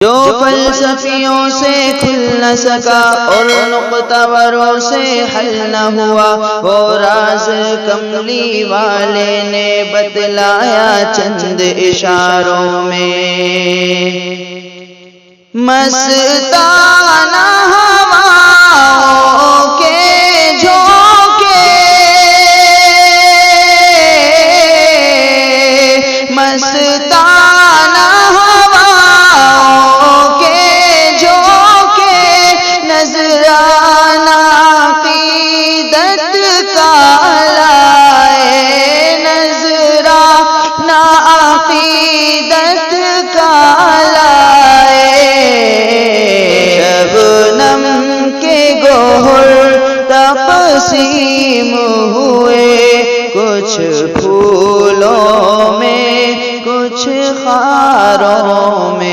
जो फलसफियों से खुल न सका और नुक्तावरों से हल न हुआ, वो राज कमली वाले ने बतलाया चंद इशारों में। मस्ताना हवाओं के झोंके, मस्ताना हवाओं के झोंके, नजराना अक़ीदत का लाए, नजराना अक़ीदत का लाए। शबनम के गोहर तक़सीम हुए, कुछ फूलों में कुछ खारों में।